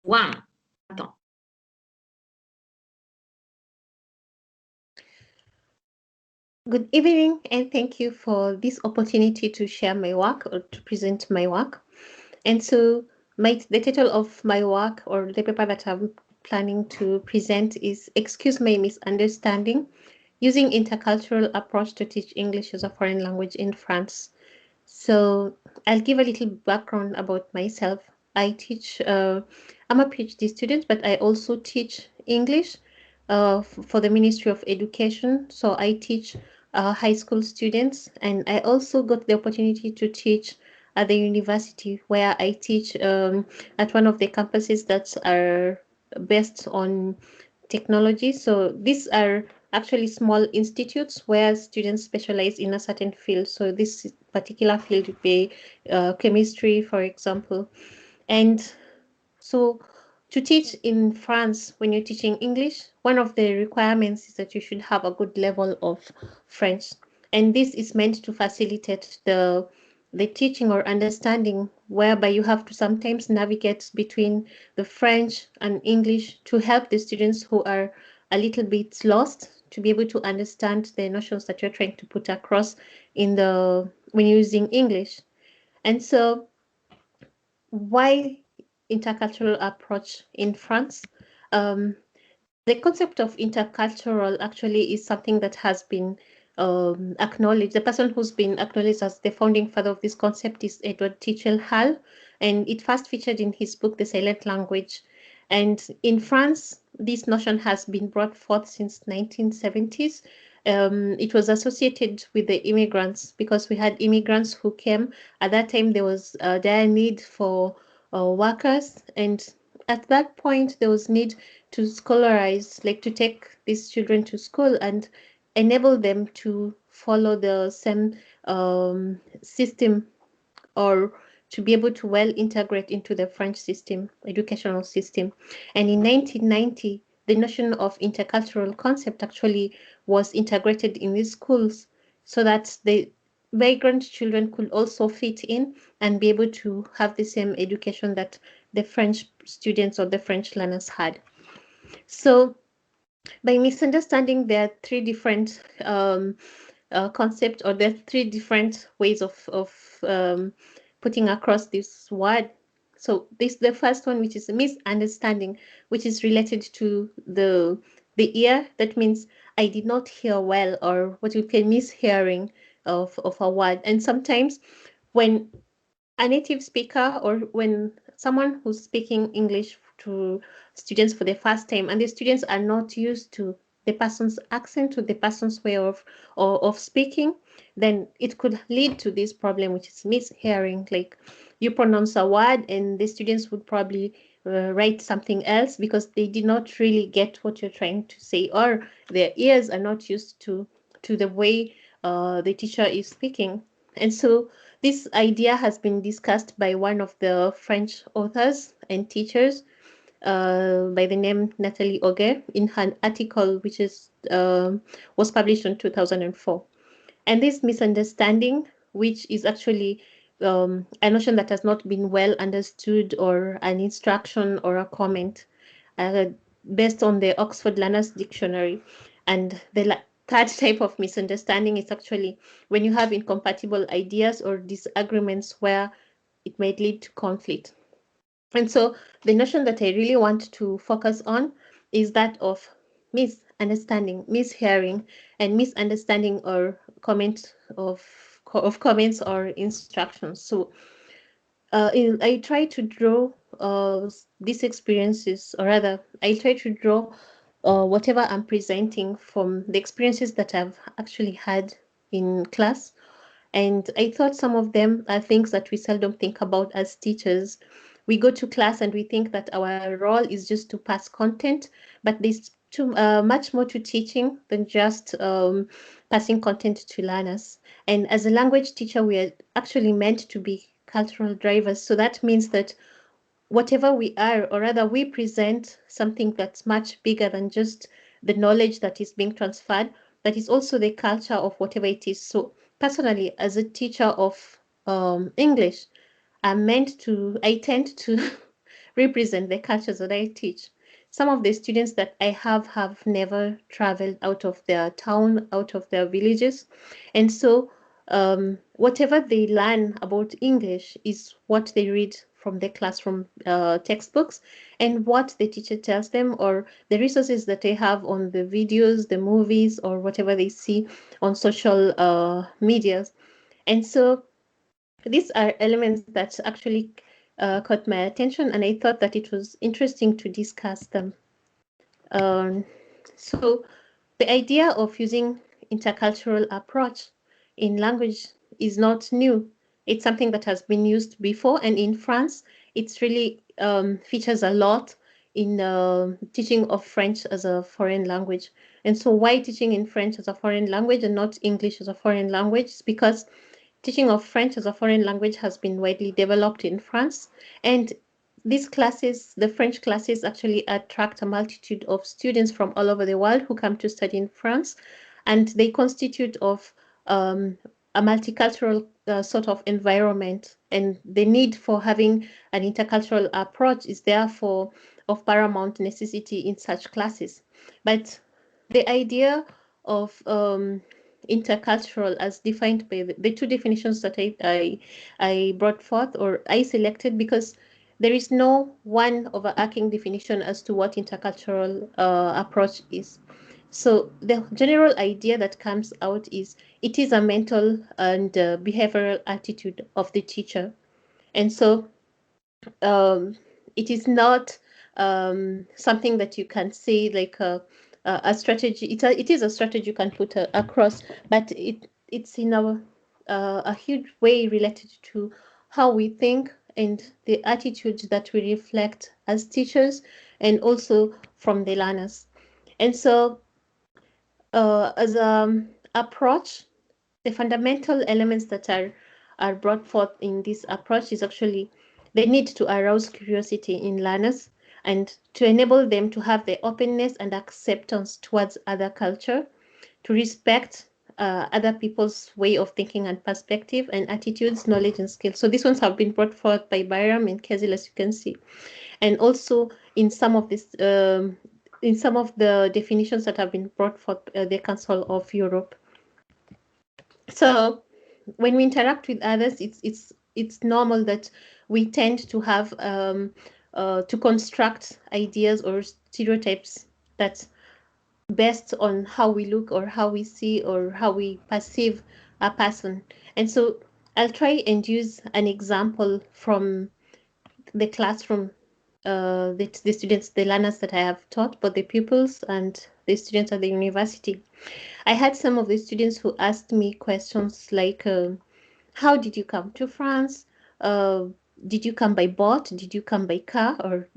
One. Attends. Good evening, and thank you for this opportunity to share my work or to present my work. And so, the title of my work or the paper that I'm planning to present is "Excuse My Misunderstanding: Using Intercultural Approach to Teach English as a Foreign Language in France." So, I'll give a little background about myself. I teach. I'm a PhD student, but I also teach English for the Ministry of Education. So I teach high school students, and I also got the opportunity to teach at the university where I teach at one of the campuses that are based on technology. So these are actually small institutes where students specialize in a certain field. So this particular field would be chemistry, for example. And so, to teach in France, when you're teaching English, one of the requirements is that you should have a good level of French. And this is meant to facilitate the teaching or understanding, whereby you have to sometimes navigate between the French and English to help the students who are a little bit lost to be able to understand the notions that you're trying to put across in the when using English. And so why intercultural approach in France? Um, the concept of intercultural actually is something that has been acknowledged. The person who's been acknowledged as the founding father of this concept is Edward Tichel Hall, and it first featured in his book, The Silent Language. And in France, this notion has been brought forth since 1970s. It was associated with the immigrants because we had immigrants who came. At that time, there was a dire need for workers, and at that point, there was need to scholarize, like to take these children to school and enable them to follow the same system or to be able to well integrate into the French system, educational system. And in 1990, the notion of intercultural concept actually was integrated in these schools so that the migrant children could also fit in and be able to have the same education that the French students or the French learners had. So by misunderstanding, there are three different concepts, or there are three different ways of putting across this word. So this the first one, which is misunderstanding, which is related to the ear. That means I did not hear well, or what we call mishearing of a word. And sometimes when a native speaker or when someone who's speaking English to students for the first time and the students are not used to the person's accent or the person's way of speaking, then it could lead to this problem, which is mishearing. Like you pronounce a word and the students would probably write something else because they did not really get what you're trying to say, or their ears are not used to the way the teacher is speaking. And so this idea has been discussed by one of the French authors and teachers by the name Nathalie Auger in her article, which was published in 2004. And this misunderstanding, which is actually a notion that has not been well understood, or an instruction or a comment, uh, based on the Oxford Learners Dictionary. And the third type of misunderstanding is actually when you have incompatible ideas or disagreements where it might lead to conflict. And so the notion that I really want to focus on is that of misunderstanding, mishearing, and misunderstanding or comments or instructions. So I try to draw these experiences, or rather, I try to draw whatever I'm presenting from the experiences that I've actually had in class. And I thought some of them are things that we seldom think about as teachers. We go to class and we think that our role is just to pass content, but there's much more to teaching than just passing content to learners. And as a language teacher, we are actually meant to be cultural drivers. So that means that whatever we are, or rather, we present something that's much bigger than just the knowledge that is being transferred, that is also the culture of whatever it is. So, personally, as a teacher of English, I tend to represent the cultures that I teach. Some of the students that I have never traveled out of their town, out of their villages. And so whatever they learn about English is what they read from the classroom textbooks and what the teacher tells them, or the resources that they have on the videos, the movies, or whatever they see on social medias. And so these are elements that actually caught my attention, and I thought that it was interesting to discuss them. Um, so the idea of using intercultural approach in language is not new. It's something that has been used before, and in France, it's really features a lot in teaching of French as a foreign language. And so why teaching in French as a foreign language and not English as a foreign language? It's because teaching of French as a foreign language has been widely developed in France, and these classes, the French classes, actually attract a multitude of students from all over the world who come to study in France, and they constitute of a multicultural sort of environment. And the need for having an intercultural approach is therefore of paramount necessity in such classes. But the idea of intercultural as defined by the two definitions that I brought forth, or I selected, because there is no one overarching definition as to what intercultural approach is. So the general idea that comes out is it is a mental and behavioral attitude of the teacher. And so um, it is not something that you can say like a strategy. It is a strategy you can put across, but it's in a huge way related to how we think and the attitude that we reflect as teachers and also from the learners. And so as an approach, the fundamental elements that are brought forth in this approach is actually the need to arouse curiosity in learners and to enable them to have the openness and acceptance towards other culture, to respect other people's way of thinking and perspective and attitudes, knowledge and skills. So these ones have been brought forth by Byram and Kezil, as you can see, and also in some of this. In some of the definitions that have been brought forth by the Council of Europe. So when we interact with others, it's normal that we tend to have to construct ideas or stereotypes that based on how we look or how we see or how we perceive a person. And so I'll try and use an example from the classroom, the students, the learners that I have taught, both the pupils and the students at the university. I had some of the students who asked me questions like, how did you come to France? Uh, did you come by boat? Did you come by car? Or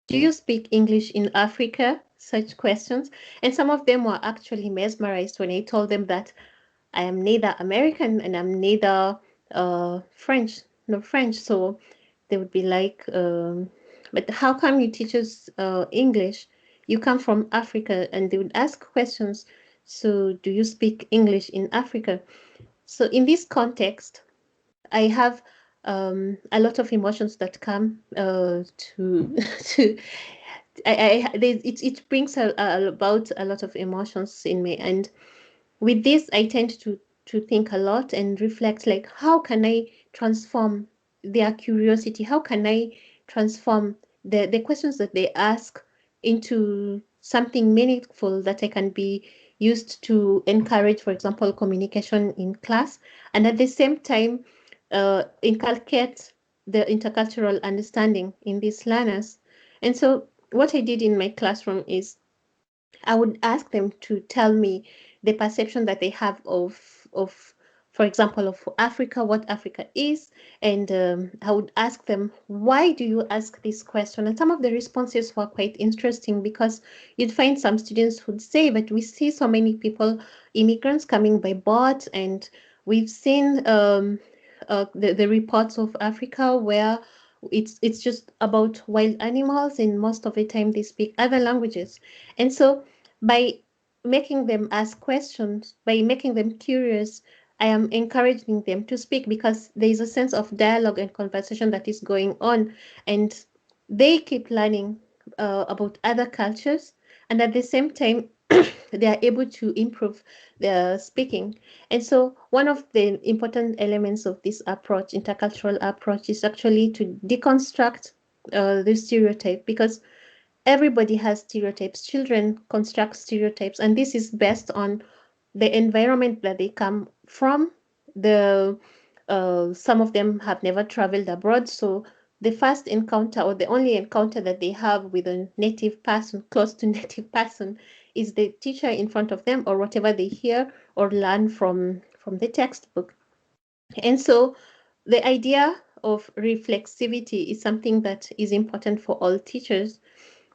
do you speak English in Africa? Such questions. And some of them were actually mesmerized when I told them that I am neither American and I'm neither French, no French. So they would be like, but how come you teach us English? You come from Africa, and they would ask questions. So do you speak English in Africa? So in this context, I have a lot of emotions that come to to it brings about a lot of emotions in me, and with this I tend to think a lot and reflect like how can I transform their curiosity, how can I transform the questions that they ask into something meaningful that I can be used to encourage, for example, communication in class, and at the same time inculcate the intercultural understanding in these learners. And so what I did in my classroom is I would ask them to tell me the perception that they have of for example, of Africa, what Africa is, and I would ask them, why do you ask this question? And some of the responses were quite interesting because you'd find some students would say, but we see so many people, immigrants coming by boat, and we've seen the reports of Africa where it's just about wild animals, and most of the time they speak other languages. And so by making them ask questions, by making them curious, I am encouraging them to speak because there is a sense of dialogue and conversation that is going on. And they keep learning about other cultures, and at the same time they are able to improve their speaking. And so one of the important elements of this approach, intercultural approach, is actually to deconstruct the stereotype, because everybody has stereotypes. Children construct stereotypes, and this is based on the environment that they come from. The Some of them have never traveled abroad, so the first encounter or the only encounter that they have with a native person, close to native person, is the teacher in front of them, or whatever they hear or learn from the textbook. And so the idea of reflexivity is something that is important for all teachers,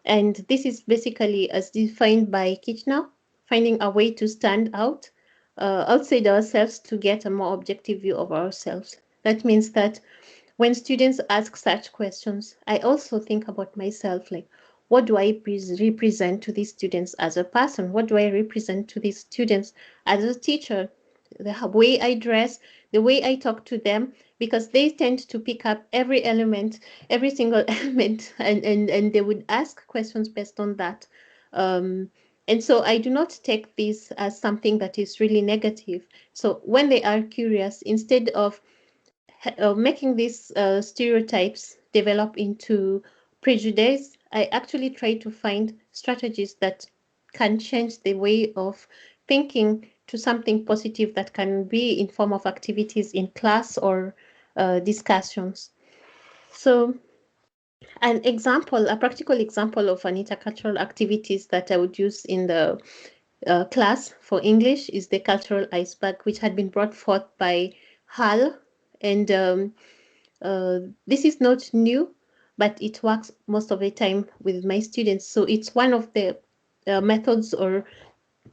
and this is basically as defined by Kitchener, finding a way to stand out outside ourselves to get a more objective view of ourselves. That means that when students ask such questions, I also think about myself, like, what do I represent to these students as a person? What do I represent to these students as a teacher? The way I dress, the way I talk to them, because they tend to pick up every element, every single element, and they would ask questions based on that. Um, and so I do not take this as something that is really negative. So when they are curious, instead of making these stereotypes develop into prejudice, I actually try to find strategies that can change the way of thinking to something positive that can be in form of activities in class or discussions. So a practical example of an intercultural activities that I would use in the class for English is the cultural iceberg, which had been brought forth by Hal. And this is not new, but it works most of the time with my students. So it's one of the methods or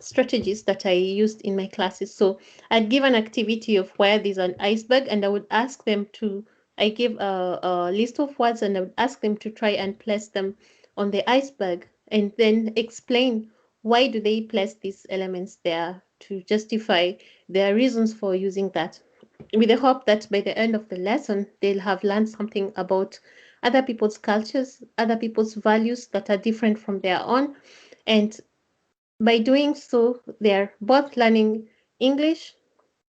strategies that I used in my classes. So I'd give an activity of where there's an iceberg, and I would ask them to, I give a list of words, and I would ask them to try and place them on the iceberg, and then explain why do they place these elements there, to justify their reasons for using that, with the hope that by the end of the lesson, they'll have learned something about other people's cultures, other people's values that are different from their own. And by doing so, they're both learning English,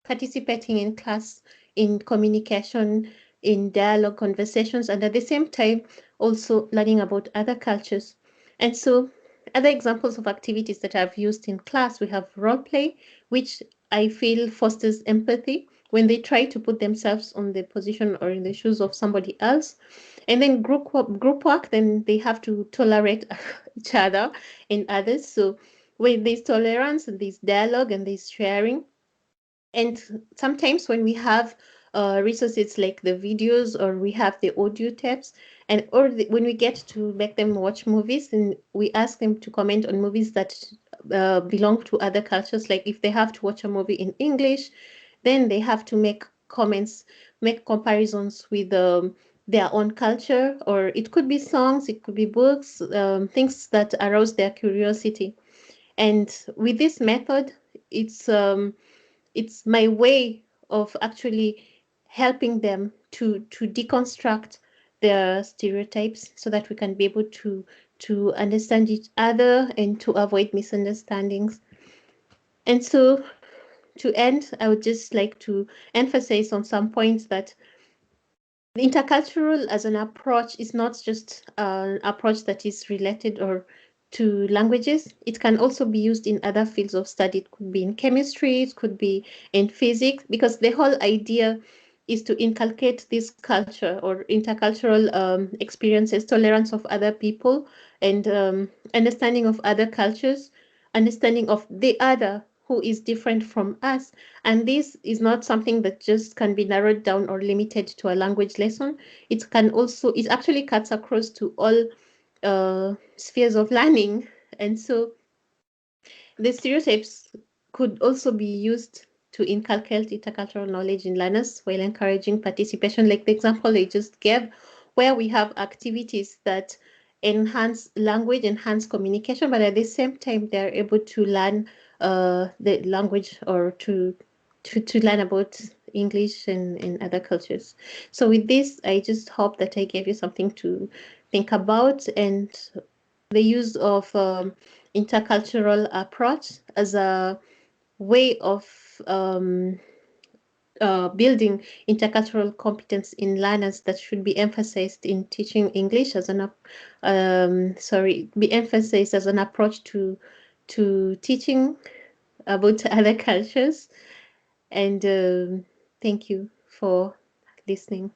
participating in class, in communication, in dialogue conversations, and at the same time, also learning about other cultures. And so, other examples of activities that I've used in class, we have role play, which I feel fosters empathy when they try to put themselves on the position or in the shoes of somebody else. And then group work, then they have to tolerate each other and others. So with this tolerance and this dialogue and this sharing, and sometimes when we have resources like the videos, or we have the audio tapes, and when we get to make them watch movies, and we ask them to comment on movies that belong to other cultures, like if they have to watch a movie in English, then they have to make comments, make comparisons with their own culture, or it could be songs, it could be books, things that arouse their curiosity. And with this method, it's my way of actually helping them to deconstruct their stereotypes, so that we can be able to understand each other and to avoid misunderstandings. And so to end, I would just like to emphasize on some points that the intercultural as an approach is not just an approach that is related or to languages. It can also be used in other fields of study. It could be in chemistry, it could be in physics, because the whole idea is to inculcate this culture or intercultural experiences, tolerance of other people, and understanding of other cultures, understanding of the other who is different from us. And this is not something that just can be narrowed down or limited to a language lesson. It actually cuts across to all spheres of learning. And so the stereotypes could also be used to inculcate intercultural knowledge in learners while encouraging participation, like the example I just gave, where we have activities that enhance language, enhance communication, but at the same time, they're able to learn the language, or to learn about English and other cultures. So with this, I just hope that I gave you something think about, and the use of intercultural approach as a way of building intercultural competence in learners that should be emphasized in teaching English as be emphasized as an approach to teaching about other cultures. And thank you for listening.